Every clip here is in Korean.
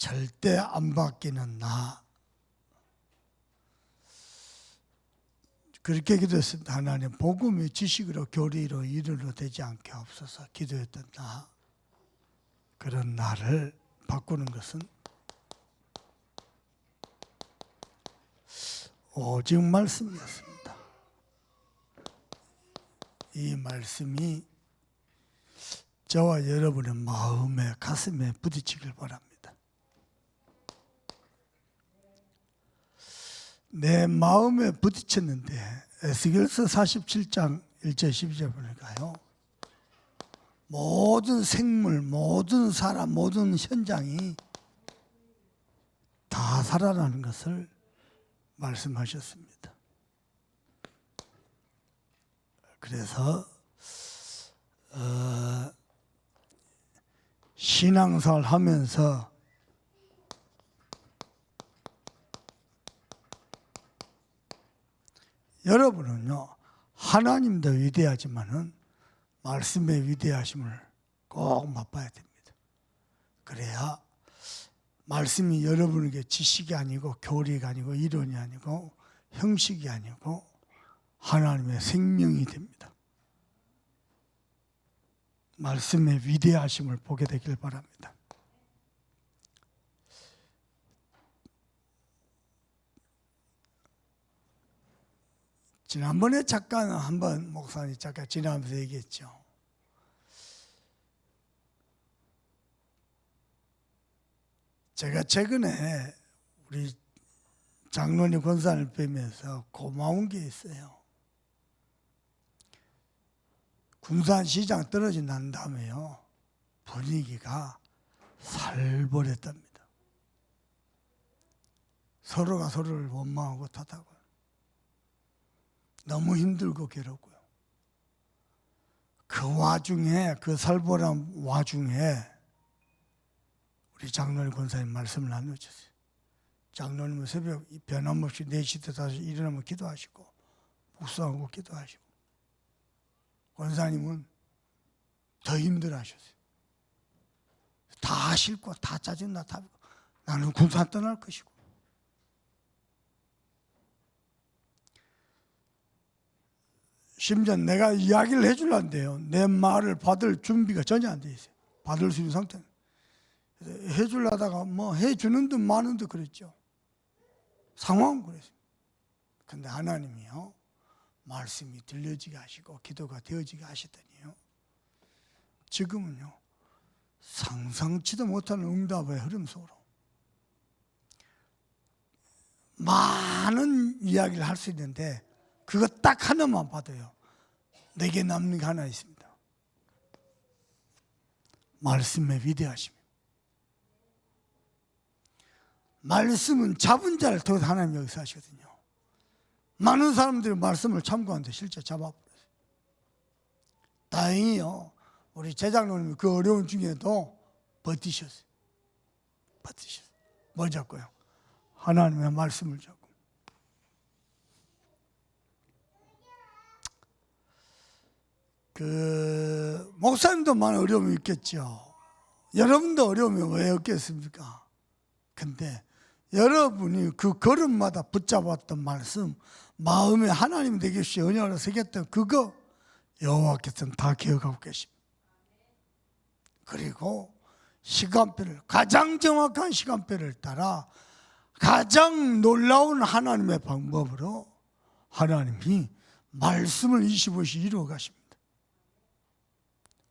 절대 안 바뀌는 나. 그렇게 기도했습니다. 하나님, 복음이 지식으로 교리로 이르러 되지 않게 없어서 기도했던 나, 그런 나를 바꾸는 것은 오직 말씀이었습니다. 이 말씀이 저와 여러분의 마음에, 가슴에 부딪히길 바랍니다. 내 마음에 부딪혔는데 에스겔서 47장 1절 12절 보니까요, 모든 생물, 모든 사람, 모든 현장이 다 살아나는 것을 말씀하셨습니다. 그래서 신앙생활 하면서 여러분은요, 하나님도 위대하지만은 말씀의 위대하심을 꼭 맛봐야 됩니다. 그래야 말씀이 여러분에게 지식이 아니고 교리가 아니고 이론이 아니고 형식이 아니고 하나님의 생명이 됩니다. 말씀의 위대하심을 보게 되길 바랍니다. 지난번에 잠깐 한번 목사님 잠깐 지나면서 얘기했죠. 제가 최근에 우리 장로님 권사를 뵈면서 고마운 게 있어요. 군산시장 떨어지고 난 다음에요, 분위기가 살벌했답니다. 서로가 서로를 원망하고 탓하고 너무 힘들고 괴롭고요. 그 와중에, 그 살벌한 와중에 우리 장로님 권사님 말씀을 나누셨어요. 장로님은 새벽 변함없이 4시 때 5시 일어나면 기도하시고 묵상하고 기도하시고, 권사님은 더 힘들어하셨어요. 다 싫고 다 짜증나, 다 나는 군산 떠날 것이고. 심지어 내가 이야기를 해주려는데요, 내 말을 받을 준비가 전혀 안 돼 있어요. 받을 수 있는 상태는. 해주려다가 뭐 해주는 듯 마는 듯 그랬죠. 상황은 그랬어요. 근데 하나님이요, 말씀이 들려지게 하시고 기도가 되어지게 하시더니요, 지금은요 상상치도 못하는 응답의 흐름 속으로 많은 이야기를 할 수 있는데 그거 딱 하나만 받아요. 내게 남는 게 하나 있습니다. 말씀의 위대하심. 말씀은 잡은 자를 통해서 하나님 여기서 하시거든요. 많은 사람들이 말씀을 참고하는데 실제 잡아버렸어요. 다행히요, 우리 제장로님이 그 어려운 중에도 버티셨어요. 뭘 잡고요? 하나님의 말씀을 잡고. 목사님도 많은 어려움이 있겠죠. 여러분도 어려움이 왜 없겠습니까? 근데 여러분이 그 걸음마다 붙잡았던 말씀, 마음에 하나님 되게 주시 언약을 새겼던 그거 여호와께서는 다 기억하고 계십니다. 그리고 시간표를, 가장 정확한 시간표를 따라 가장 놀라운 하나님의 방법으로 하나님이 말씀을 25시 이루어 가십니다.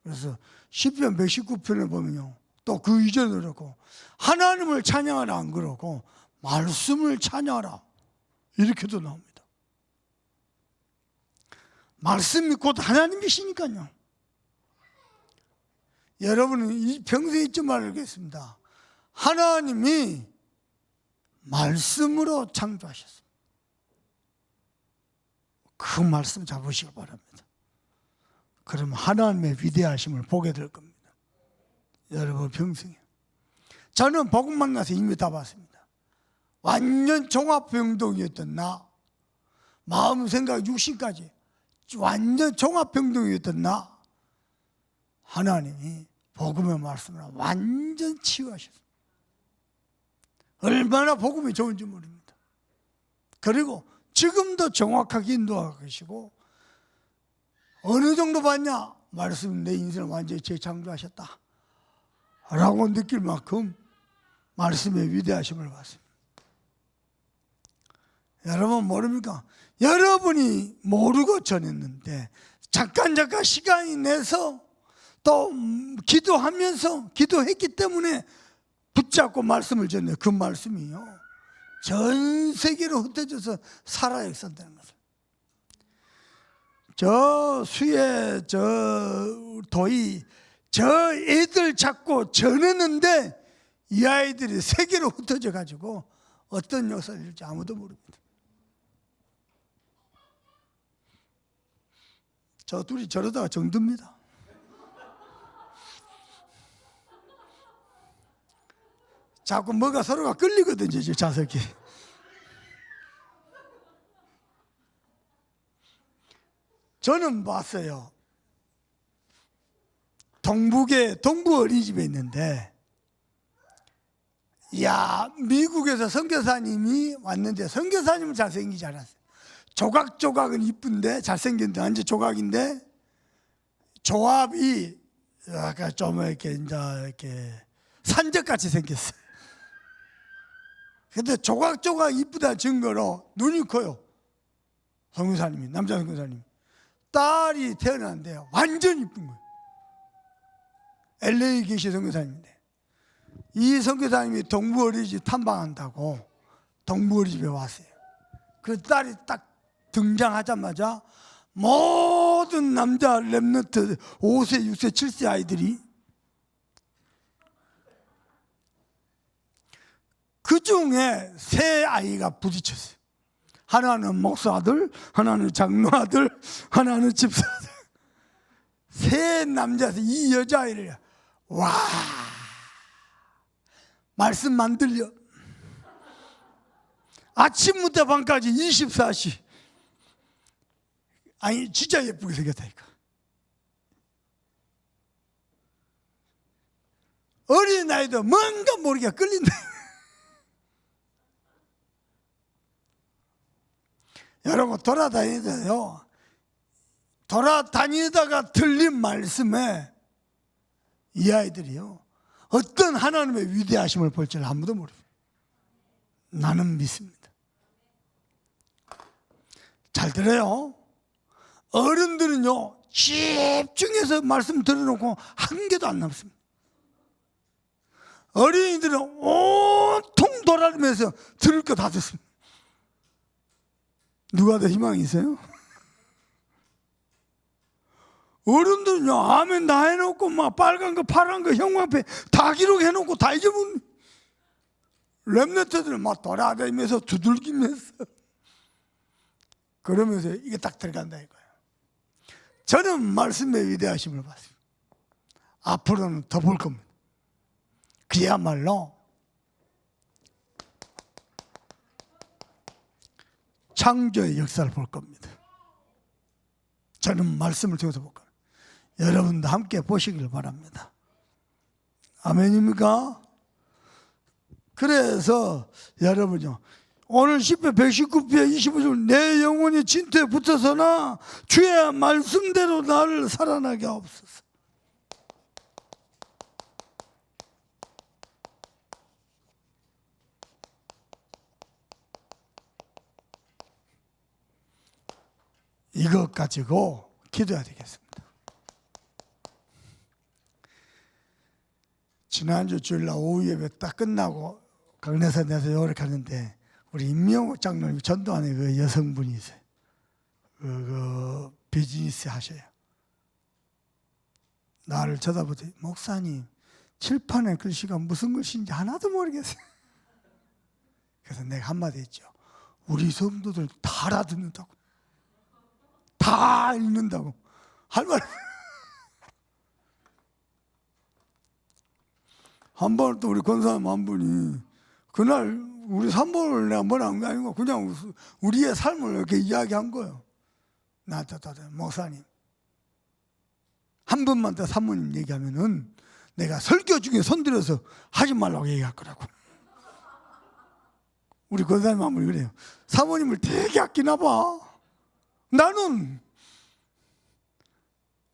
그래서 시편 119편에 보면요, 또 그 이전에 그렇고 하나님을 찬양하라 안 그러고 말씀을 찬양하라 이렇게도 나옵니다. 말씀이 곧 하나님이시니까요. 여러분은 평생 잊지 말겠습니다. 하나님이 말씀으로 창조하셨습니다. 그 말씀 잡으시기 바랍니다. 그러면 하나님의 위대하심을 보게 될 겁니다. 여러분 평생에. 저는 복음 만나서 이미 다 봤습니다. 완전 종합병동이었던 나, 마음, 생각, 육신까지 완전 종합병동이었던 나, 하나님이 복음의 말씀으로 완전 치유하셨습니다. 얼마나 복음이 좋은지 모릅니다. 그리고 지금도 정확하게 인도하고 계시고, 어느 정도 봤냐? 말씀 내 인생을 완전히 재창조하셨다 라고 느낄 만큼 말씀의 위대하심을 봤습니다. 여러분 모릅니까? 여러분이 모르고 전했는데 잠깐 시간이 내서 또 기도하면서 기도했기 때문에 붙잡고 말씀을 전해요. 그 말씀이요 전 세계로 흩어져서 살아 역사한다는 것을. 저 수혜, 저 도희, 저 애들 잡고 전했는데 이 아이들이 세계로 흩어져 가지고 어떤 역사를 일지 아무도 모릅니다. 저 둘이 저러다가 정듭니다. 자꾸 뭐가 서로가 끌리거든요, 저 자석이. 저는 봤어요. 동북에 동부 어린이집에 있는데, 이야, 미국에서 선교사님이 왔는데 선교사님은 잘생기지 않았어요. 조각조각은 이쁜데 잘생겼는데 완전 조각인데 조합이 약간 좀 이렇게 산적같이 생겼어요. 근데 조각조각 이쁘다 증거로 눈이 커요. 선교사님이, 남자 선교사님이. 딸이 태어났는데요 완전 이쁜 거예요. LA 계신 선교사님인데, 이 선교사님이 동부 어린이집 탐방한다고 동부 어린이집에 왔어요. 그 딸이 딱 등장하자마자 모든 남자 랩런트 5세, 6세, 7세 아이들이, 그 중에 세 아이가 부딪혔어요. 하나는 목사 아들, 하나는 장로 아들, 하나는 집사 아들. 세 남자에서 이 여자아이를, 와, 말씀만 들려. 아침부터 밤까지 24시. 아니 진짜 예쁘게 생겼다니까. 어린아이도 뭔가 모르게 끌린다. 여러분 돌아다니다가 들린 말씀에 이 아이들이요 어떤 하나님의 위대하심을 볼 줄 아무도 모릅니다. 나는 믿습니다. 잘 들어요. 어른들은요 집중해서 말씀 들어놓고 한 개도 안 남습니다. 어린이들은 온통 돌아다니면서 들을 거 다 듣습니다. 누가 더 희망이 있어요? 어른들은요 아멘 다 해놓고 막 빨간 거 파란 거 형광펜 다 기록해놓고 다 잊어버린. 랩런트들은 막 돌아다니면서 두들기면서 그러면서 이게 딱 들어간다 이거예요. 저는 말씀의 위대하심을 봤습니다. 앞으로는 더 볼 겁니다. 그야말로 창조의 역사를 볼 겁니다. 저는 말씀을 통해서 볼 겁니다. 여러분도 함께 보시길 바랍니다. 아멘입니까? 그래서 여러분요 오늘 10편 119편 25절 내 영혼이 진토에 붙어서나 주의 말씀대로 나를 살아나게 하옵소서. 이것 가지고 기도해야 되겠습니다. 지난주 주일날 오후 예배 딱 끝나고 강내사 내서 요렇게하는데 우리 임명옥 장로님 전도하는 그 여성분이 있어요. 그 비즈니스 하셔요. 나를 쳐다보더니 목사님 칠판에 글씨가 무슨 글씨인지 하나도 모르겠어요. 그래서 내가 한마디 했죠. 우리 성도들 다 알아듣는다고, 다 읽는다고 할 말. 한 번 또 우리 권사님 한 분이 그날 우리 산모를 내가 뭐라 한 게 아니고 그냥 우리의 삶을 이렇게 이야기한 거예요. 나한테 목사님 한 번만 더 산모님 얘기하면은 내가 설교 중에 손들어서 하지 말라고 얘기할 거라고. 우리 권사님 아무리 그래요. 사모님을 되게 아끼나 봐. 나는.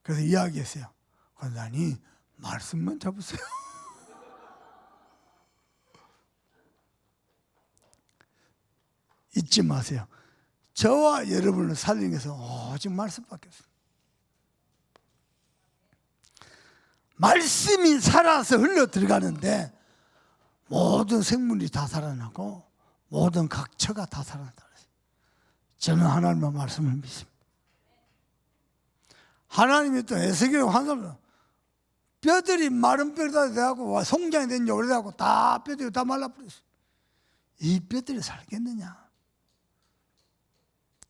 그래서 이야기했어요. 권사님, 말씀만 잡으세요. 잊지 마세요. 저와 여러분을 살리기 위해서 오직 말씀밖에 없어요. 말씀이 살아서 흘러 들어가는데 모든 생물이 다 살아나고 모든 각처가 다 살아난다. 저는 하나님의 말씀을 믿습니다. 하나님이 또 에스겔 환상을 뼈들이 마른 뼈다 돼갖고 성장이 된 지 오래돼갖고 다 뼈들이 다 말라버렸어요. 이 뼈들이 살겠느냐?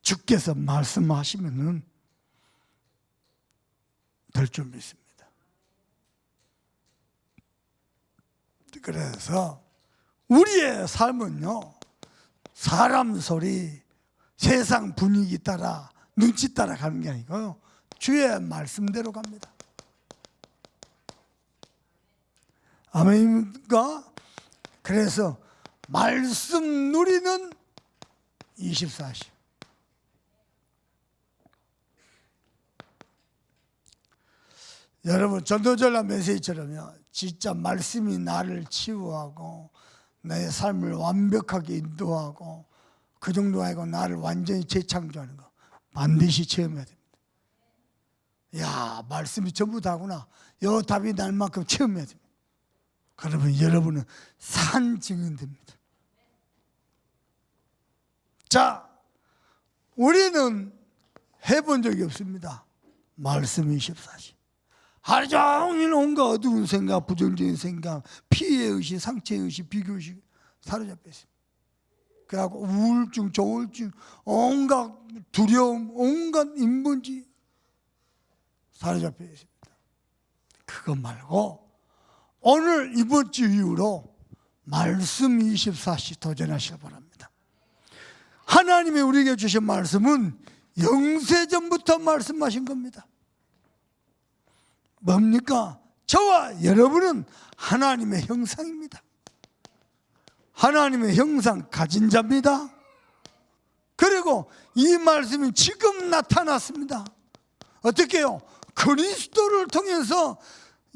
주께서 말씀하시면은 될 줄 믿습니다. 그래서 우리의 삶은요, 사람 소리, 세상 분위기 따라 눈치 따라 가는 게 아니고요, 주의 말씀대로 갑니다. 아멘입니까? 그래서 말씀 누리는 24시. 여러분, 전도전략 메시지처럼요, 진짜 말씀이 나를 치유하고 나의 삶을 완벽하게 인도하고 그 정도 아니고 나를 완전히 재창조하는 거 반드시 체험해야 됩니다. 야, 말씀이 전부 다구나. 요 답이 날 만큼 체험해야 됩니다. 그러면 여러분은 산 증인됩니다. 자, 우리는 해본 적이 없습니다. 말씀 24시. 하루 종일 온갖 어두운 생각, 부정적인 생각, 피해의식, 상처의식, 비교의식 사로잡혀 있습니다. 그래갖고 우울증, 조울증, 온갖 두려움, 온갖 인본주의 사로잡혀 있습니다. 그거 말고 오늘 이번 주 이후로 말씀 24시 도전하시기 바랍니다. 하나님이 우리에게 주신 말씀은 영세전부터 말씀하신 겁니다. 뭡니까? 저와 여러분은 하나님의 형상입니다. 하나님의 형상 가진 자입니다. 그리고 이 말씀이 지금 나타났습니다. 어떻게 해요? 그리스도를 통해서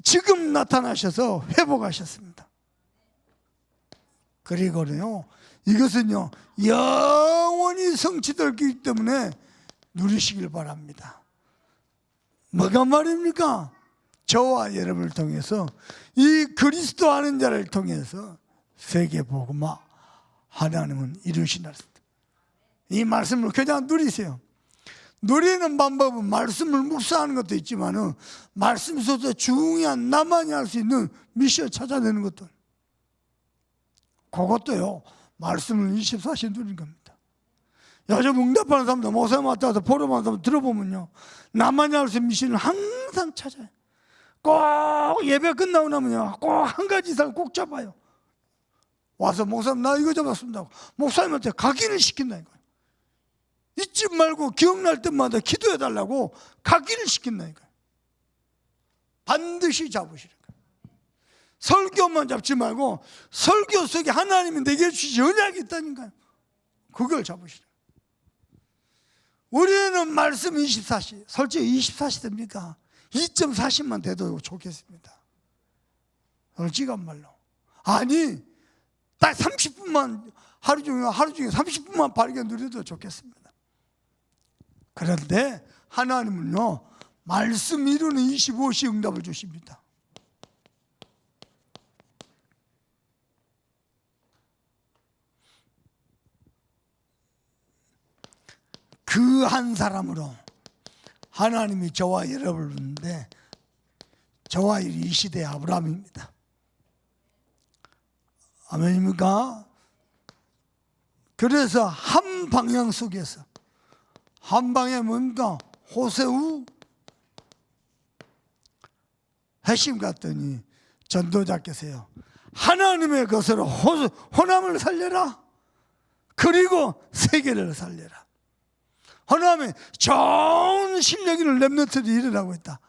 지금 나타나셔서 회복하셨습니다. 그리고요, 이것은요, 영원히 성취되기 때문에 누리시길 바랍니다. 뭐가 말입니까? 저와 여러분을 통해서 이 그리스도 아는 자를 통해서 세계 복음화 하나님은 이루신다. 이 말씀을 그냥 누리세요. 누리는 방법은 말씀을 묵상하는 것도 있지만은 말씀 속에서 중요한 나만이 할 수 있는 미션 찾아내는 것도, 그것도요, 말씀을 24시 누리는 겁니다. 요즘 응답하는 사람들, 목사님 왔다 보러만 사람 들어보면요, 나만이 할 수 있는 미션을 항상 찾아요. 꼭 예배 끝나고 나면요, 꼭 한 가지 이상 꼭 잡아요. 와서 목사님 나 이거 잡았습니다. 목사님한테 각인을 시킨다니까요. 잊지 말고 기억날 때마다 기도해달라고 각인을 시킨다니까요. 반드시 잡으시는 거예요. 설교만 잡지 말고 설교 속에 하나님이 내게 주신 언약이 있다니까요. 그걸 잡으시는 거예요. 우리는 말씀 24시, 솔직히 24시 됩니까? 2.40만 돼도 좋겠습니다. 솔직한 말로. 아니, 딱 30분만 하루 중에 30분만 바르게 누려도 좋겠습니다. 그런데 하나님은요, 말씀 이루는 25시 응답을 주십니다. 그 한 사람으로 하나님이 저와 여러분을 부르는데, 저와 이 시대의 아브라함입니다. 아멘입니까? 그래서 한 방향 속에서, 한 방에 뭔가 호세우 핵심 같더니 전도자께서요, 하나님의 것으로 호남을 살려라. 그리고 세계를 살려라. 하나님의 좋은 실력 있는 렘넌트들이 일어나고 있다.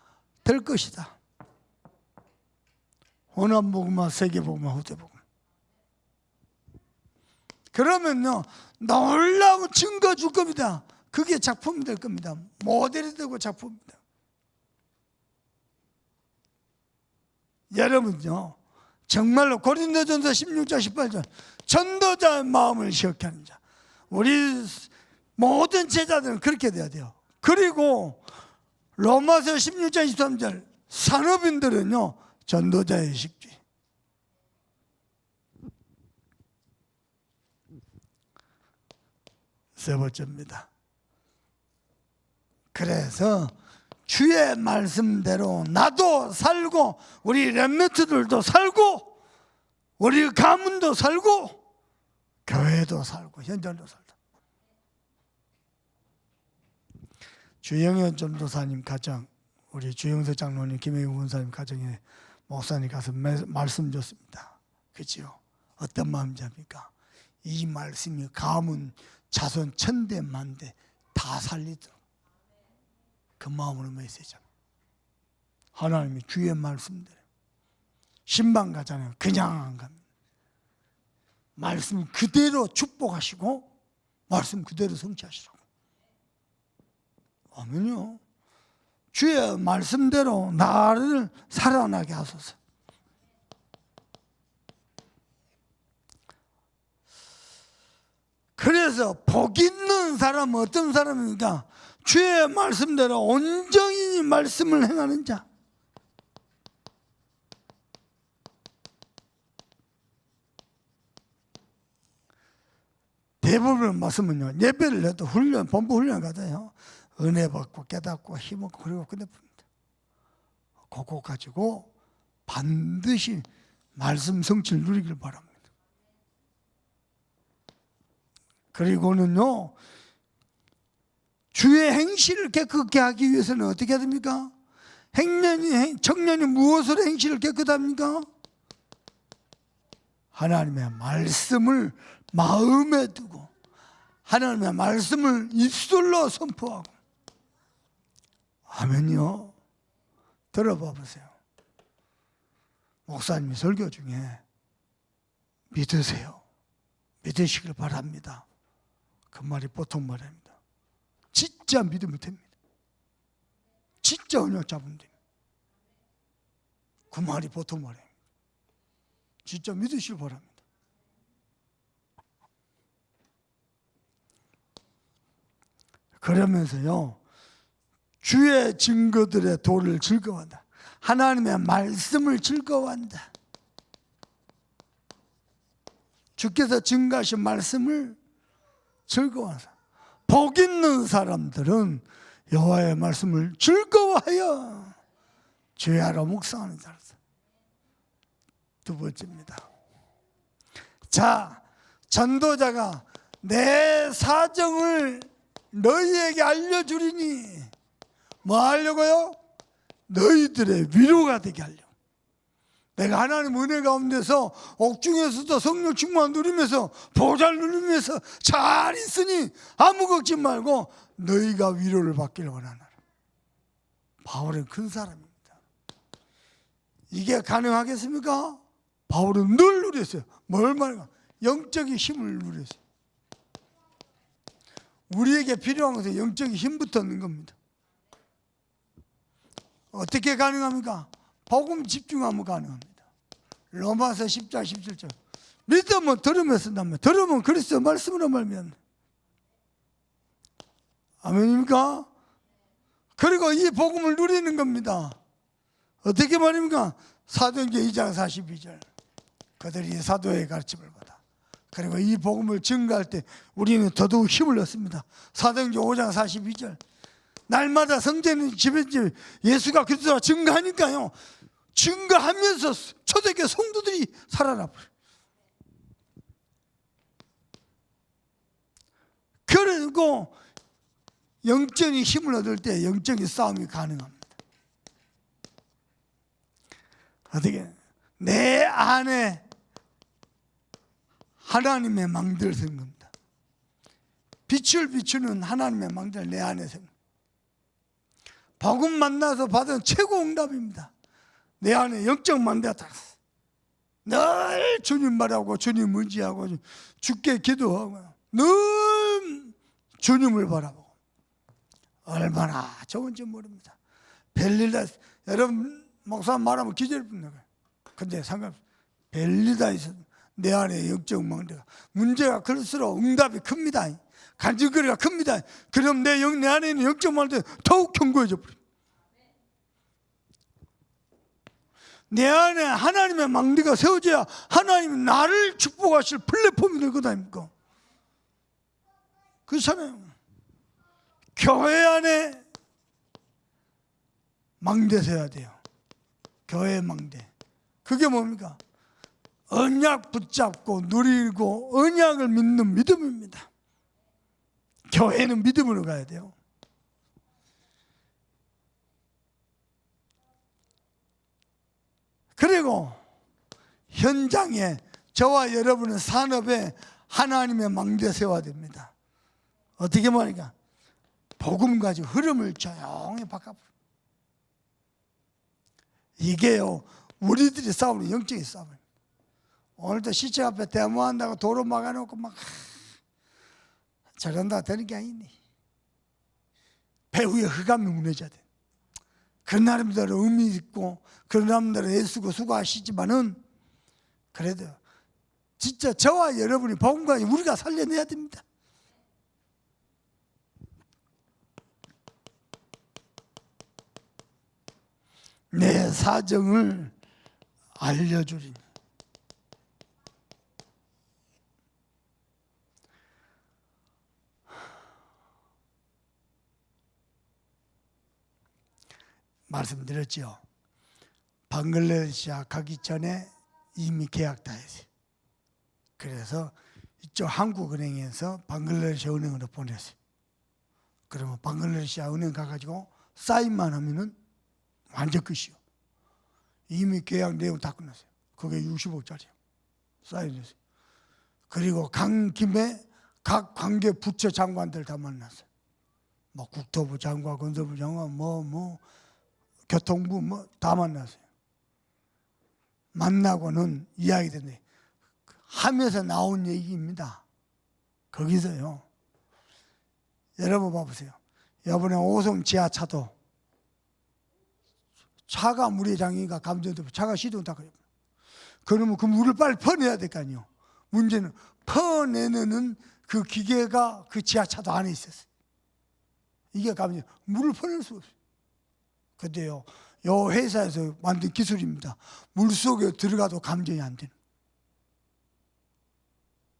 될 것이다. 호남 복음화, 세계 복음화, 후대 복음. 그러면요 놀라운 증거 줄 겁니다. 그게 작품이 될 겁니다. 모델이 되고 작품입니다. 여러분요 정말로 고린도전서 16장 18절 전도자의 마음을 기억하는 자, 우리 모든 제자들은 그렇게 돼야 돼요. 그리고 로마서 16장 23절 산업인들은요 전도자의 식지. 세 번째입니다. 그래서 주의 말씀대로 나도 살고 우리 렘넌트들도 살고 우리 가문도 살고 교회도 살고 현장도 살다. 주영현 전도사님 가정, 우리 주영석 장로님, 김혜경 원사님 가정에 목사님 가서 말씀 줬습니다. 그렇죠? 어떤 마음인지 압니까? 이 말씀이 가문 자손 천대 만대 다 살리도록 그 마음으로 메시지잖아요. 하나님이 주의 말씀대로 신방 가잖아요. 그냥 안 갑니다. 말씀 그대로 축복하시고 말씀 그대로 성취하시라고. 아멘요. 주의 말씀대로 나를 살아나게 하소서. 그래서 복 있는 사람은 어떤 사람입니까? 주의 말씀대로 온전히 말씀을 행하는 자. 대부분 말씀은요 예배를 해도 훈련, 본부 훈련 가잖아요. 은혜 받고 깨닫고 힘 얻고 그리고 끝내봅니다. 그거 가지고 반드시 말씀 성취를 누리길 바랍니다. 그리고는요 주의 행실을 깨끗게 하기 위해서는 어떻게 해야 됩니까? 청년이 무엇으로 행실을 깨끗합니까? 하나님의 말씀을 마음에 두고 하나님의 말씀을 입술로 선포하고. 아멘요. 들어봐 보세요. 목사님이 설교 중에 믿으세요, 믿으시길 바랍니다, 그 말이 보통 말이 아닙니다. 진짜 믿으면 됩니다. 진짜 언약 잡으면 됩니다. 그 말이 보통 말이 아닙니다. 진짜 믿으시길 바랍니다. 그러면서요 주의 증거들의 도를 즐거워한다. 하나님의 말씀을 즐거워한다. 주께서 증거하신 말씀을 즐거워한다. 복 있는 사람들은 여호와의 말씀을 즐거워하여 주야로 묵상하는 자로서. 두 번째입니다. 자, 전도자가 내 사정을 너희에게 알려주리니 뭐 하려고요? 너희들의 위로가 되게 하려고. 내가 하나님 은혜 가운데서 옥중에서도 성령 충만 누리면서 보좌를 누리면서 잘 있으니 아무 걱정 말고 너희가 위로를 받기를 원하노라. 바울은 큰 사람입니다. 이게 가능하겠습니까? 바울은 늘 누렸어요. 뭘 말인가? 영적인 힘을 누렸어요. 우리에게 필요한 것은 영적인 힘부터 얻는 겁니다. 어떻게 가능합니까? 복음 집중하면 가능합니다. 로마서 10장 17절 믿으면 들으면서 난다. 들으면 그리스도 말씀으로 말미암다. 아멘입니까? 그리고 이 복음을 누리는 겁니다. 어떻게 말입니까? 사도행전 2장 42절 그들이 사도의 가르침을 받아. 그리고 이 복음을 증거할 때 우리는 더더욱 힘을 얻습니다. 사도행전 5장 42절 날마다 성전의 집에 예수가 그리스도라 증거하니까요 증거하면서 초대교회 성도들이 살아나 버려요. 그리고 영적인 힘을 얻을 때 영적인 싸움이 가능합니다. 어떻게? 내 안에 하나님의 망대를 세운 겁니다. 빛을 비추는 하나님의 망대를 내 안에 세운 겁니다. 복음 만나서 받은 최고 응답입니다. 내 안에 영적 망대가 다 있어. 늘 주님 말하고 주님 의지하고 주께 기도하고 늘 주님을 바라보고 얼마나 좋은지 모릅니다. 별일 다 여러분 목사 말하면 기절입니다. 근데 상관없어요. 별일 다 있어도 내 안에 영적 망대가 문제가 클수록 응답이 큽니다. 간질거리가 큽니다. 그럼 내 안에 있는 영적 망대 더욱 견고해져 버립니다. 내 안에 하나님의 망대가 세워져야 하나님이 나를 축복하실 플랫폼이 될 것 아닙니까? 그렇잖아요. 교회 안에 망대 세워야 돼요. 교회 망대. 그게 뭡니까? 언약 붙잡고 누리고 언약을 믿는 믿음입니다. 교회는 믿음으로 가야 돼요. 그리고 현장에 저와 여러분은 산업에 하나님의 망대 세워야 됩니다. 어떻게 말하니까 복음 가지고 흐름을 조용히 바꿔버려. 이게요 우리들이 싸우는 영적인 싸움입니다. 오늘도 시청 앞에 데모한다고 도로 막아놓고 막 저런다 되는 게 아니네. 배후의 흑암이 무너져야 돼. 그런 사람들은 의미 있고 그런 사람들은 애쓰고 수고하시지만은 그래도 진짜 저와 여러분이 복음과 우리가 살려내야 됩니다. 내 사정을 알려주리니 말씀드렸죠. 방글라데시아 가기 전에 이미 계약 다 했어요. 그래서 이쪽 한국은행에서 방글라데시아 은행으로 보냈어요. 그러면 방글라데시아 은행 가가지고 사인만 하면은 완전 끝이요. 이미 계약 내용 다 끝났어요. 그게 60억짜리요. 사인했어요. 그리고 간 김에 각 관계 부처 장관들 다 만났어요. 뭐 국토부 장관, 건설부 장관, 교통부 다 만났어요. 만나고는 이야기 됐네. 하면서 나온 얘기입니다. 거기서요. 여러분 봐보세요. 이번에 5성 지하차도 차가 물에 잠기니까 감전되고 차가 시동 다 걸려. 그러면 그 물을 빨리 퍼내야 될 거 아니에요. 문제는 퍼내는 그 기계가 그 지하차도 안에 있었어요. 이게 감전, 물을 퍼낼 수 없어요. 근데요, 요 회사에서 만든 기술입니다. 물 속에 들어가도 감전이 안 되는.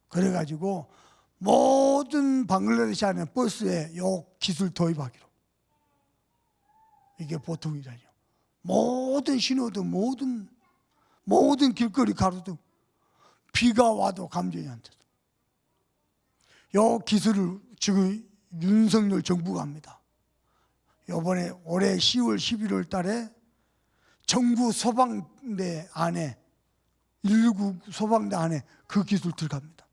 그래가지고 모든 방글라데시 안에 버스에 요 기술 도입하기로. 이게 보통이라뇨. 모든 신호등, 모든 길거리 가로등 비가 와도 감전이 안 돼요. 요 기술을 지금 윤석열 정부가 합니다. 이번에 올해 10월, 11월 달에 정부 소방대 안에 119 소방대 안에 그 기술 들어갑니다.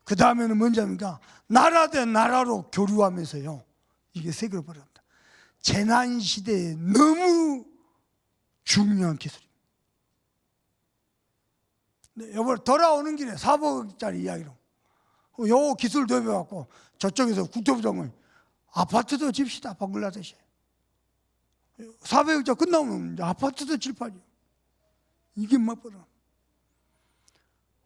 그 다음에는 뭔지 압니까? 나라 대 나라로 교류하면서요. 이게 세계로 벌어갑니다. 재난 시대에 너무 중요한 기술입니다. 네, 이번에 돌아오는 길에 4억짜리 이야기로 요 기술 도입해갖고 저쪽에서 국토부 장관이 아파트도 집시다. 방글라데시에 400억짜리 끝나면 이제 아파트도 질판이에요. 이게 맞거든.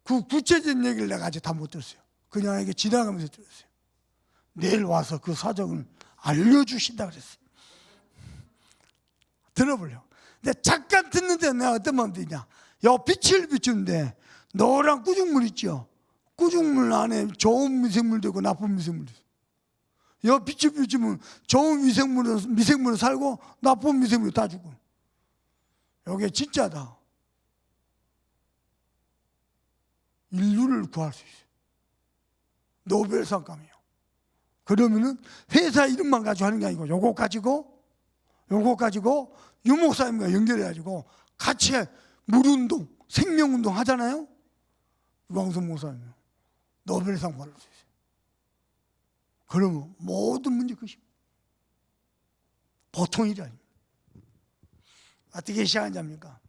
그 구체적인 얘기를 내가 아직 다 못 들었어요. 그냥 이게 지나가면서 들었어요. 내일 와서 그 사정을 알려주신다 그랬어요. 들어보려고. 근데 잠깐 듣는데 내가 어떤 마음 드냐. 요 빛을 비추는데 노란 꾸중물 있죠. 꾸중물 안에 좋은 미생물도 있고 나쁜 미생물도 있어요. 요 빛을 비추면 좋은 미생물은 살고 나쁜 미생물이 다 죽고. 요게 진짜다. 인류를 구할 수 있어요. 노벨상감이에요. 그러면은 회사 이름만 가지고 하는 게 아니고 요거 가지고 유목사님과 연결해가지고 같이 물운동, 생명운동 하잖아요. 유광석 목사님 노벨상 받을 수 있어요. 그러면 모든 문제 끝입니다. 보통 일이 아닙니다. 어떻게 시작한 잡니까?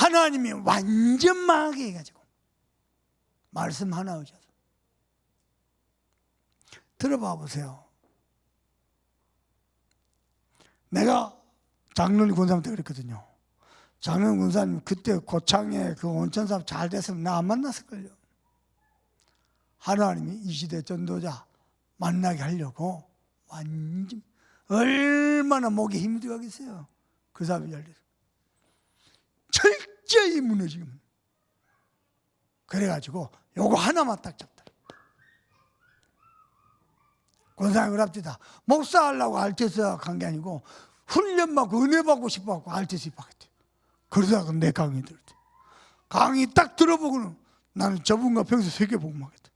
하나님이 완전 망하게 해가지고 말씀 하나 오셔서 들어봐 보세요. 내가 장로님 권사님 때 그랬거든요. 장로님 권사님 그때 고창에 그 온천사업 잘 됐으면 나 안 만났을걸요. 하나님이 이 시대 전도자 만나게 하려고 완전 얼마나 목에 힘이 들어가겠어요. 그 사업이 잘 돼서 철저히 무너지금. 그래가지고 요거 하나만 딱 잡다. 권사님 그럽시다. 목사 하려고 RTS 간 게 아니고 훈련 받고 은혜 받고 싶어갖고 RTS 입학했대요. 그러다가 내 강의 들었대. 강의 딱 들어보고는 나는 저분과 평소 세계 복음하겠다.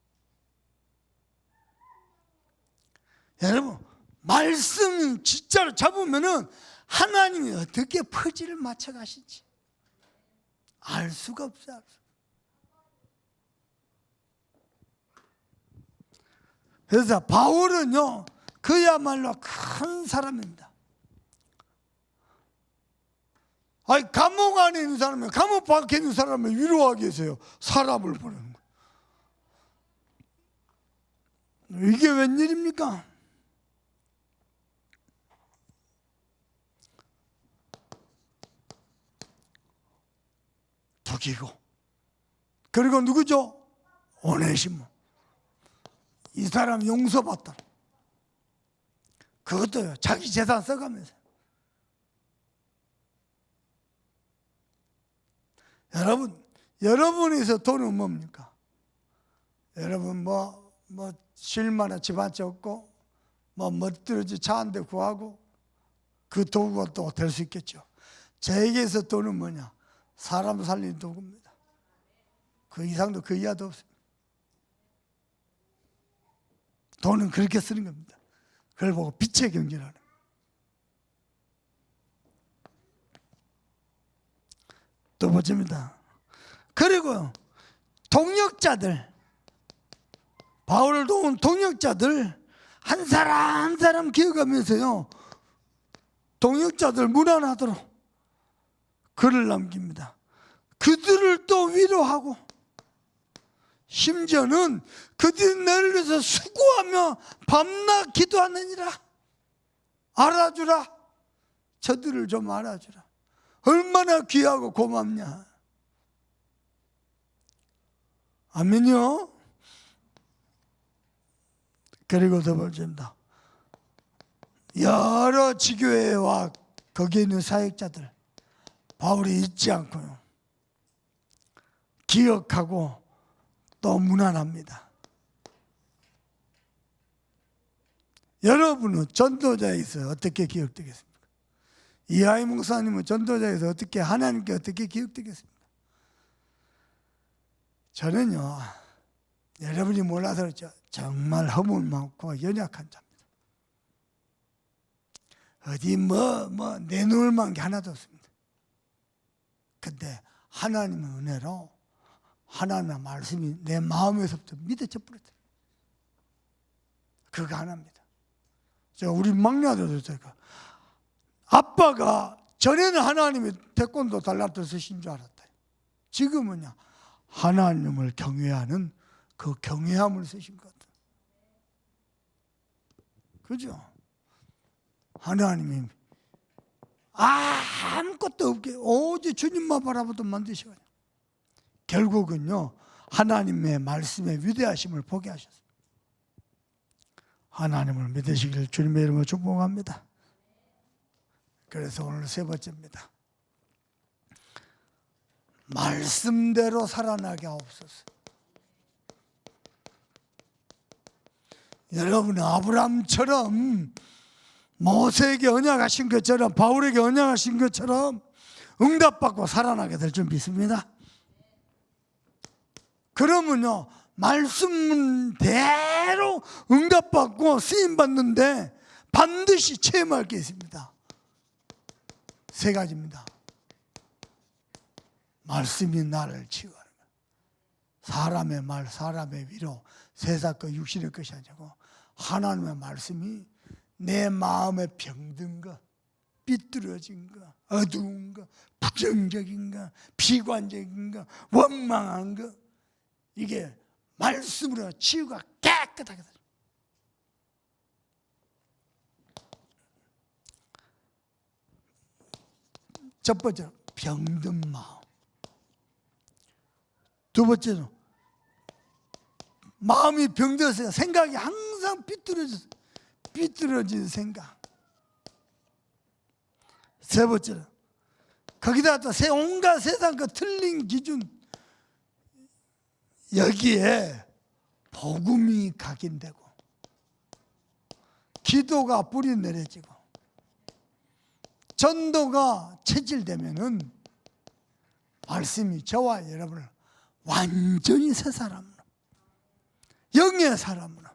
여러분 말씀 진짜로 잡으면은 하나님이 어떻게 퍼즐을 맞춰 가시지 알 수가 없어요. 그래서 바울은요 그야말로 큰 사람입니다. 아니 감옥 안에 있는 사람이 감옥 밖에 있는 사람을 위로하기 위해서요 사람을 보내는 거예요. 이게 웬일입니까? 덕이고 그리고 누구죠? 오네시모. 이 사람 용서받다. 그것도요 자기 재산 써가면서. 여러분에서 돈은 뭡니까? 여러분 뭐 쉴만한 집 한 채 없고 뭐 멋들어지 차 한 대 구하고 그 도구가 또 될 수 있겠죠. 저에게서 돈은 뭐냐? 사람 살리는 도구입니다. 그 이상도 그 이하도 없습니다. 돈은 그렇게 쓰는 겁니다. 그걸 보고 빛의 경제라는 거예요. 또 보십니다. 그리고 동역자들, 바울을 도운 동역자들 한 사람 한 사람 기억하면서요 동역자들 무난하도록 글을 남깁니다. 그들을 또 위로하고 심지어는 그들이 너를 위해서 수고하며 밤낮 기도하느니라. 알아주라. 저들을 좀 알아주라. 얼마나 귀하고 고맙냐. 아멘요. 그리고 더 보십니다. 여러 지교회와 거기에 있는 사역자들 바울이 잊지 않고요 기억하고 또 무난합니다. 여러분은 전도자에서 어떻게 기억되겠습니까? 이하이 목사님은 전도자에서 어떻게 하나님께 어떻게 기억되겠습니까? 저는요 여러분이 몰라서 그렇죠. 정말 허물 많고 연약한 자입니다. 어디 내놓을 만한 게 하나도 없습니다. 근데 하나님의 은혜로 하나님의 말씀이 내 마음에서부터 믿어져 버렸어요. 그거 하나입니다. 제가 우리 막내 아들도 제가 아빠가 전에는 하나님이 태권도 달란트 쓰신 줄 알았다. 지금은요 하나님을 경외하는 그 경외함을 쓰신 것 같아요. 그죠? 하나님이 아무것도 없게 오직 주님만 바라보던 만드셔요. 결국은요 하나님의 말씀의 위대하심을 보게 하셨습니다. 하나님을 믿으시길 주님의 이름으로 축복합니다. 그래서 오늘 세 번째입니다. 말씀대로 살아나게 하옵소서. 여러분 아브라함처럼 모세에게 언약하신 것처럼 바울에게 언약하신 것처럼 응답받고 살아나게 될 줄 믿습니다. 그러면요 말씀대로 응답받고 쓰임받는데 반드시 체험할 게 있습니다. 세 가지입니다. 말씀이 나를 치유하는 것, 사람의 말, 사람의 위로, 세상 것, 육신의 것이 아니고 하나님의 말씀이 내 마음에 병든 것, 삐뚤어진 것, 어두운 것, 부정적인가, 비관적인가, 원망한 거, 이게 말씀으로 치유가 깨끗하게 되죠. 첫 번째로 병든 마음. 두 번째로 마음이 병들었어요. 생각이 항상 삐뚤어진 생각. 세 번째로 거기다 또 온갖 세상 그 틀린 기준, 여기에 복음이 각인되고 기도가 뿌리 내려지고 전도가 체질되면은 말씀이 저와 여러분을 완전히 새 사람으로, 영의 사람으로,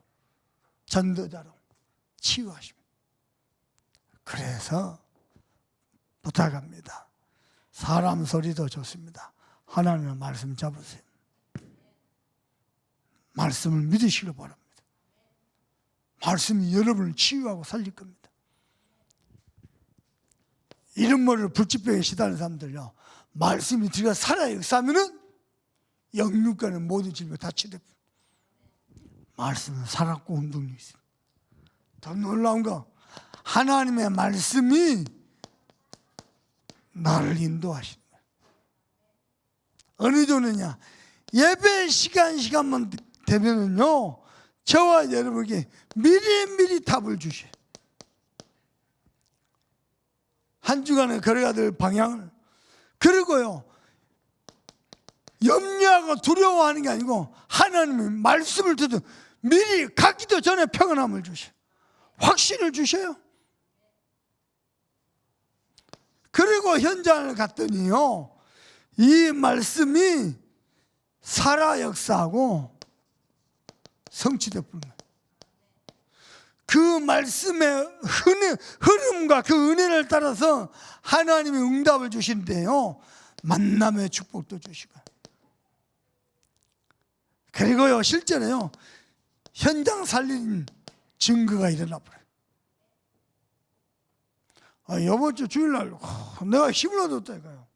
전도자로 치유하십니다. 그래서 부탁합니다. 사람 소리도 좋습니다. 하나님의 말씀 잡으세요. 말씀을 믿으시길 바랍니다. 말씀이 여러분을 치유하고 살릴 겁니다. 이런 모를 불치병에 시달리는 사람들요, 말씀이 들어가 살아 역사하면은 영육간의 모든 질병 다 치료됩니다. 말씀은 살았고 운동력이 있습니다. 더 놀라운 거, 하나님의 말씀이 나를 인도하시는 거예요. 어느 정도냐, 예배 시간만 되면은요, 저와 여러분에게 미리미리 답을 주셔요. 한 주간에 걸어야 될 방향을. 그리고요, 염려하고 두려워하는 게 아니고 하나님의 말씀을 듣고 미리 가기도 전에 평안함을 주셔요. 확신을 주셔요. 그리고 현장을 갔더니요, 이 말씀이 살아 역사하고 성취될 뿐이에요. 그 말씀의 흐름과 그 은혜를 따라서 하나님이 응답을 주시는데요, 만남의 축복도 주시고, 그리고요, 실제로요, 현장 살린 증거가 일어나 버려요. 이번 주 주일날 내가 힘을 얻었다니까요.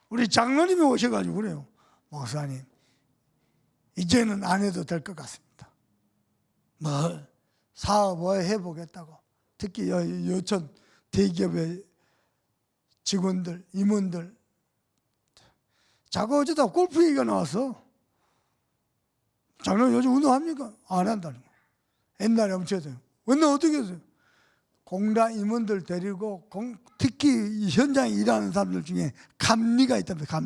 우리 장로님이 오셔가지고 그래요. 목사님, 이제는 안 해도 될 것 같습니다. 사업을 해보겠다고. 특히 여천 대기업의 직원들, 임원들. 자꾸 어쩌다 골프 얘기가 나왔어. 장로님 요즘 운동합니까? 안 한다는 거. 옛날에 엄청 했어요. 근데 어떻게 했어요? 공단 임원들 데리고 특히 이 현장에 일하는 사람들 중에 감리가 있답니다.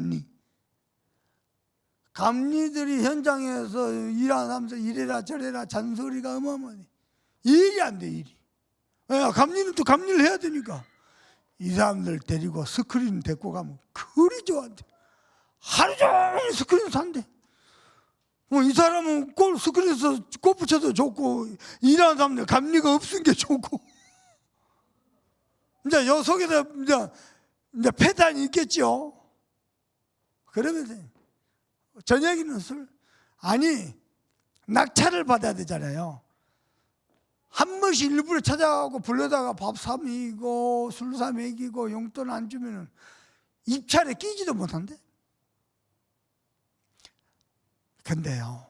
감리들이 현장에서 일하는 사람들 이래라 저래라 잔소리가 어마어마해. 일이 안 돼, 일이. 감리는 또 감리를 해야 되니까. 이 사람들 데리고 스크린 데리고 가면 그리 좋아한대. 하루 종일 스크린 산대. 이 사람은 스크린에서 골프 쳐도 좋고, 일하는 사람들 감리가 없은 게 좋고. 이제 요 속에서 이제 패단이 있겠죠. 그러면서 저녁에는 술, 아니 낙찰을 받아야 되잖아요. 한 번씩 일부러 찾아가고 불러다가 밥 사 먹이고 술 사 먹이고 용돈 안 주면은 입찰에 끼지도 못한대. 근데요,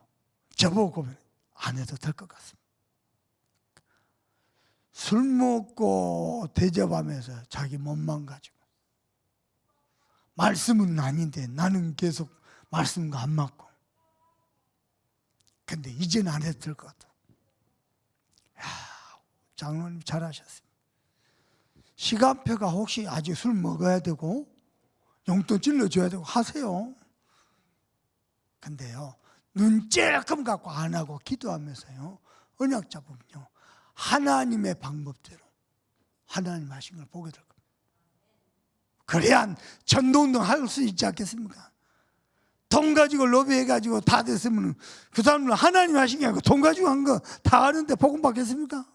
저보고 보면 안 해도 될 것 같습니다. 술 먹고 대접하면서 자기 몸만 가지고, 말씀은 아닌데 나는 계속 말씀과 안 맞고. 근데 이제는 안 해도 될 것 같아. 장로님 잘하셨습니다. 시간표가 혹시 아직 술 먹어야 되고 용돈 찔러줘야 되고 하세요. 근데요, 눈 찔끔 갖고 안 하고 기도하면서요, 언약 잡으면요, 하나님의 방법대로 하나님 하신 걸 보게 될 겁니다. 그래야 전도운동 할 수 있지 않겠습니까? 돈 가지고 로비해가지고 다 됐으면 그 사람은 하나님 하신 게 아니고 돈 가지고 한 거 다 아는데 복음 받겠습니까?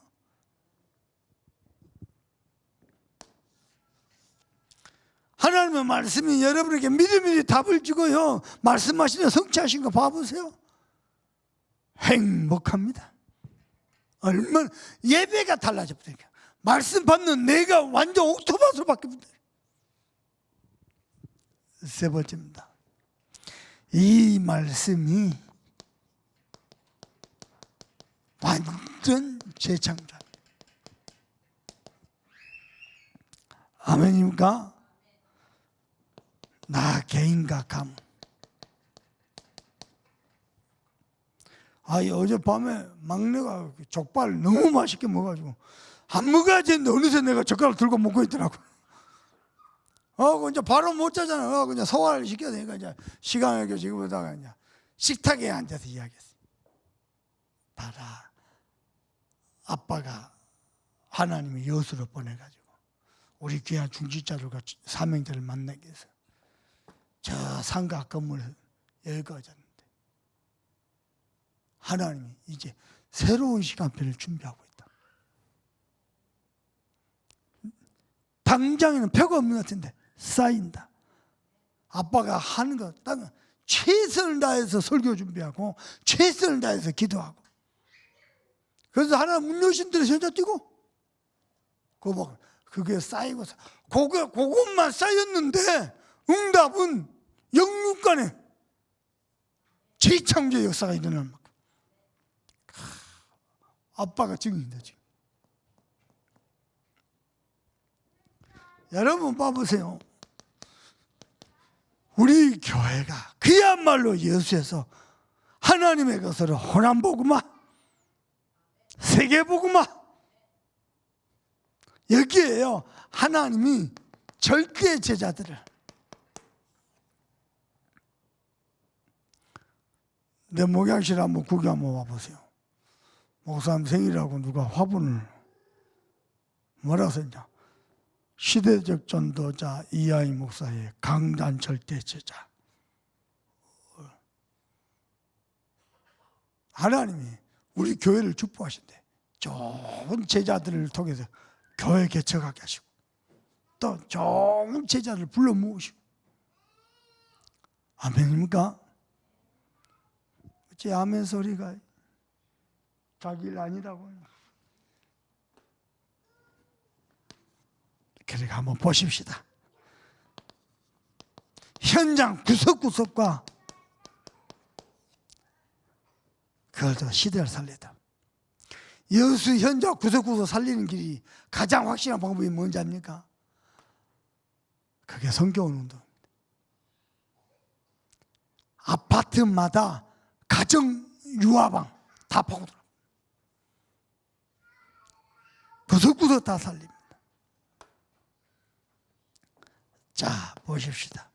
하나님의 말씀이 여러분에게 미리미리 답을 주고요, 말씀하시는 성취하신 거 봐보세요. 행복합니다. 얼마나 예배가 달라져 버리니까 말씀 받는 내가 완전 옥토밭으로 바뀝니다. 세 번째입니다. 이 말씀이 완전 재창조. 아멘입니까? 나 개인과 가문. 어젯밤에 막내가 족발 너무 맛있게 먹어가지고 안 먹어야 되는데 어느새 내가 젓가락 들고 먹고 있더라고. 이제 바로 못 자잖아. 그냥 소화를 시켜야 되니까 이제 시간을 지금보다가 이제 식탁에 앉아서 이야기했어. 봐라, 아빠가 하나님의 여수로 보내가지고 우리 귀한 중직자들과 사명자를 만나기 위해서 저 상가 건물을 열거하잖아. 하나님이 이제 새로운 시간표를 준비하고 있다. 당장에는 표가 없는 것 같은데 쌓인다. 아빠가 하는 거 딱 최선을 다해서 설교 준비하고 최선을 다해서 기도하고, 그래서 하나님 문 여신 대로 현자 뛰고 그게 쌓이고 그것만 쌓였는데 응답은 영육간에 재창조의 역사가 일어나는 만큼 아빠가 증인이다 지금. 여러분 봐보세요. 우리 교회가 그야말로 예수에서 하나님의 것으로 호남복음화, 세계복음화, 여기에요. 하나님이 절대 제자들을, 내 목양실 한번 구경 한번 와보세요. 목사님 생일이라고 누가 화분을 뭐라고 썼냐? 시대적 전도자 이하이 목사의 강단 절대 제자. 하나님이 우리 교회를 축복하신대. 좋은 제자들을 통해서 교회 개척하게 하시고 또 좋은 제자를 불러 모으시고. 아멘입니까? 어째 아멘 소리가 자기 일 아니라고. 그러니까 한번 보십시다. 현장 구석구석과 그것도 시대를 살리다. 여수 현장 구석구석 살리는 길이 가장 확실한 방법이 뭔지 압니까? 그게 성경 운동입니다. 아파트마다 가정 유아방 다 파고들어. 구석구석 다 살립니다. 자, 보십시다.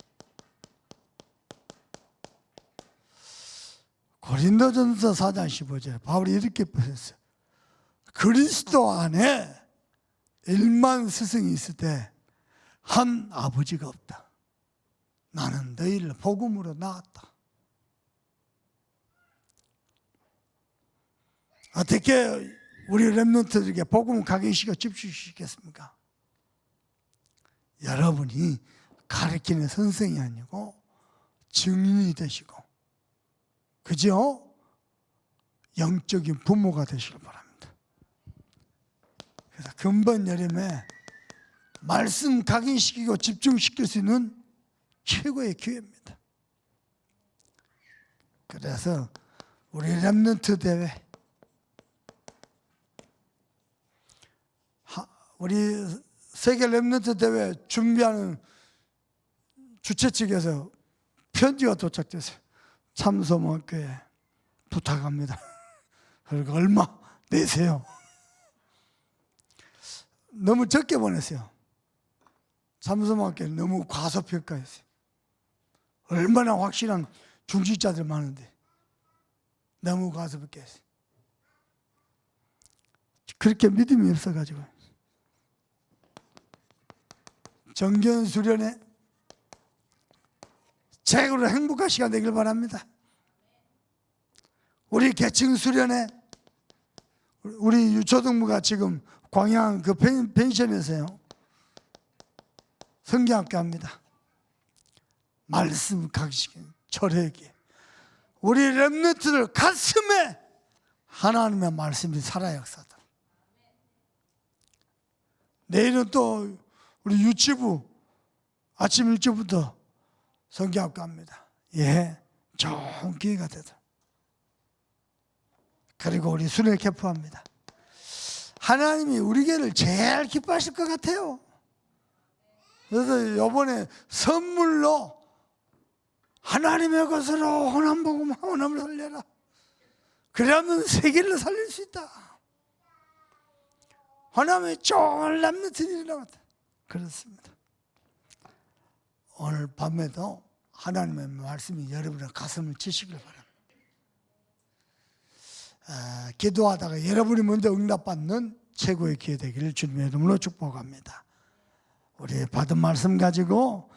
고린도전서 4장 15절에 바울이 이렇게 표현했어요. 그리스도 안에 1만 스승이 있을 때 한 아버지가 없다. 나는 너희를 복음으로 낳았다. 어떻게 우리 렘넌트들에게 복음을 각인시켜 집중시켰습니까? 여러분이 가르치는 선생이 아니고 증인이 되시고, 그죠? 영적인 부모가 되시길 바랍니다. 그래서 금번 여름에 말씀 각인시키고 집중시킬 수 있는 최고의 기회입니다. 그래서 우리 렘넌트 대회, 우리 세계 렘넌트 대회 준비하는 주최 측에서 편지가 도착됐어요. 참소모교회 부탁합니다. 그리고 얼마 내세요. 너무 적게 보냈어요. 참소모교회 너무 과소평가했어요. 얼마나 확실한 중직자들 많은데 너무 과소평가했어요. 그렇게 믿음이 없어가지고 정견 수련회 최고로 행복한 시간 되길 바랍니다. 우리 계층 수련회, 우리 유초등부가 지금 광양 그 펜션에서요 성경학교 합니다. 말씀 각시kin 철회기, 우리 렘넌트들 가슴에 하나님의 말씀이 살아 역사다. 내일은 또 우리 유치부 아침 일찍부터 성경학교 합니다. 예, 좋은 기회가 되더라. 그리고 우리 순회 캠프합니다. 하나님이 우리 교회를 제일 기뻐하실 것 같아요. 그래서 이번에 선물로 하나님의 것으로 호남복음 호남을 살려라. 그러면 세계를 살릴 수 있다. 호남에 좋은 람너들이 일어나겠다. 그렇습니다. 오늘 밤에도 하나님의 말씀이 여러분의 가슴을 치시길 바랍니다. 기도하다가 여러분이 먼저 응답받는 최고의 기회 되기를 주님의 이름으로 축복합니다. 우리 받은 말씀 가지고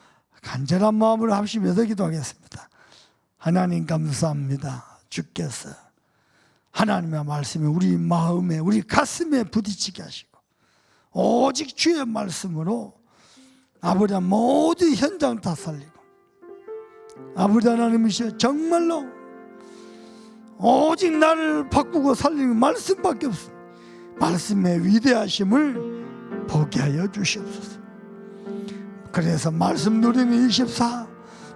간절한 마음으로 합심해서 기도하겠습니다. 하나님 감사합니다. 주께서 하나님의 말씀이 우리 마음에 우리 가슴에 부딪히게 하시고 오직 주의 말씀으로 아버지 모든 현장 다 살리고 아버지 하나님이시여 정말로 오직 나를 바꾸고 살리는 말씀밖에 없습니다. 말씀의 위대하심을 보게 하여 주시옵소서. 그래서 말씀 누리는 24,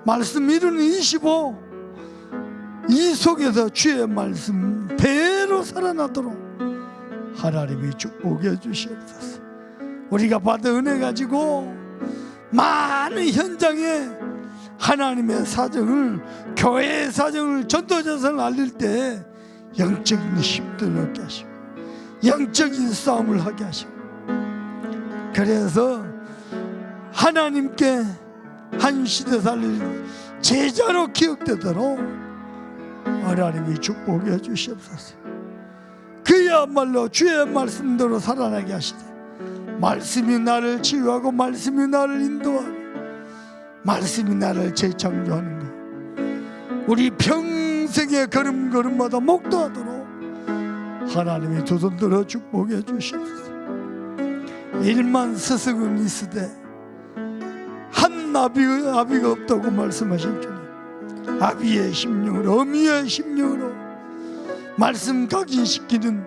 말씀 이루는 25, 이 속에서 주의 말씀 배로 살아나도록 하나님이 축복해 주시옵소서. 우리가 받은 은혜 가지고 많은 현장에 하나님의 사정을, 교회의 사정을, 전도자성을 알릴 때 영적인 힘들을 얻게 하시고 영적인 싸움을 하게 하시고, 그래서 하나님께 한 시대 살릴 제자로 기억되도록 하나님이 축복해 주시옵소서. 그야말로 주의 말씀대로 살아나게 하시되 말씀이 나를 치유하고 말씀이 나를 인도하고 말씀이 나를 재창조하는 것, 우리 평생의 걸음걸음마다 목도하도록 하나님이 두 손 들어 축복해 주시옵소서. 일만 스승은 있으되 한 아비가 없다고 말씀하신 주님, 아비의 심령으로 어미의 심령으로 말씀 각인시키는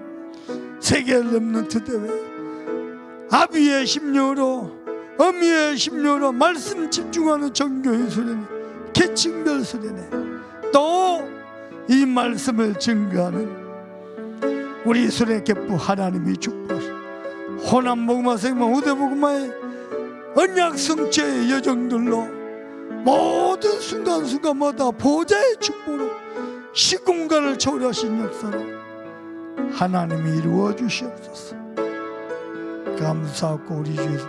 세계 렘넌트 대회, 아비의 심령으로 어미의 심령으로 말씀 집중하는 정교의 수련회, 계층별 수련회, 또 이 말씀을 증거하는 우리 수련회 개부 하나님이 축복하시고 호남 복음화 생명 우대 복음화의 언약 성취의 여정들로 모든 순간순간마다 보좌의 축복으로 시공간을 초월하신 역사로 하나님이 이루어 주시옵소서. 감사하고 우리 주